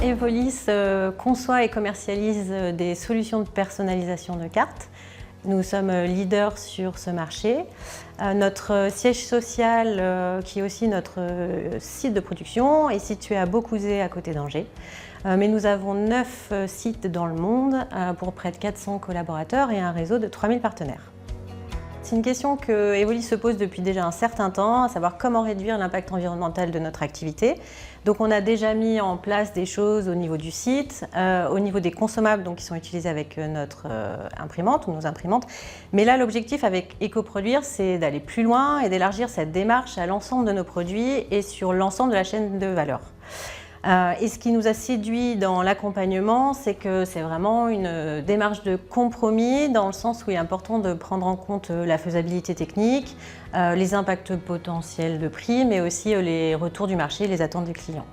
Evolis conçoit et commercialise des solutions de personnalisation de cartes. Nous sommes leaders sur ce marché. Notre siège social, qui est aussi notre site de production, est situé à Beaucouzé, à côté d'Angers. Mais nous avons 9 sites dans le monde pour près de 400 collaborateurs et un réseau de 3000 partenaires. C'est une question que Evolis se pose depuis déjà un certain temps, à savoir comment réduire l'impact environnemental de notre activité. Donc on a déjà mis en place des choses au niveau du site, au niveau des consommables donc, qui sont utilisés avec notre imprimante ou nos imprimantes. Mais là, l'objectif avec EcoProduire, c'est d'aller plus loin et d'élargir cette démarche à l'ensemble de nos produits et sur l'ensemble de la chaîne de valeur. Et ce qui nous a séduit dans l'accompagnement, c'est que c'est vraiment une démarche de compromis dans le sens où il est important de prendre en compte la faisabilité technique, les impacts potentiels de prix, mais aussi les retours du marché et les attentes des clients.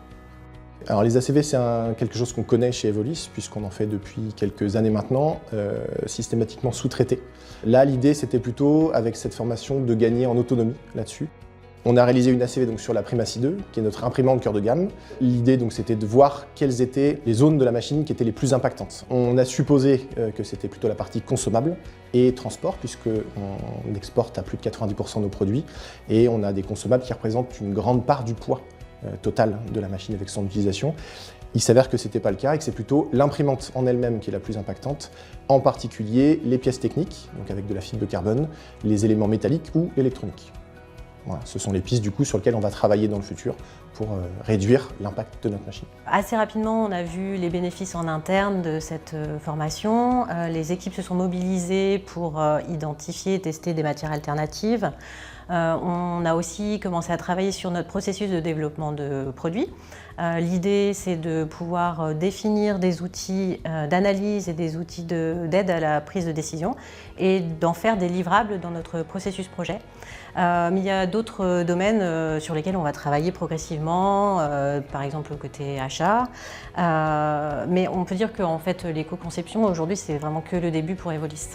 Alors les ACV, c'est quelque chose qu'on connaît chez Evolis, puisqu'on en fait depuis quelques années maintenant, systématiquement sous-traité. Là, l'idée, c'était plutôt, avec cette formation, de gagner en autonomie là-dessus. On a réalisé une ACV donc, sur la Primacy 2, qui est notre imprimante cœur de gamme. L'idée, c'était de voir quelles étaient les zones de la machine qui étaient les plus impactantes. On a supposé que c'était plutôt la partie consommable et transport, puisqu'on exporte à plus de 90% nos produits, et on a des consommables qui représentent une grande part du poids total de la machine avec son utilisation. Il s'avère que ce n'était pas le cas et que c'est plutôt l'imprimante en elle-même qui est la plus impactante, en particulier les pièces techniques, donc avec de la fibre de carbone, les éléments métalliques ou électroniques. Voilà, ce sont les pistes du coup sur lesquelles on va travailler dans le futur pour réduire l'impact de notre machine. Assez rapidement, on a vu les bénéfices en interne de cette formation. Les équipes se sont mobilisées pour identifier et tester des matières alternatives. On a aussi commencé à travailler sur notre processus de développement de produits. L'idée, c'est de pouvoir définir des outils d'analyse et des outils d'aide à la prise de décision et d'en faire des livrables dans notre processus projet. Mais il y a d'autres domaines sur lesquels on va travailler progressivement, par exemple le côté achat. Mais on peut dire qu'en fait, l'éco-conception, aujourd'hui, c'est vraiment que le début pour Evolis.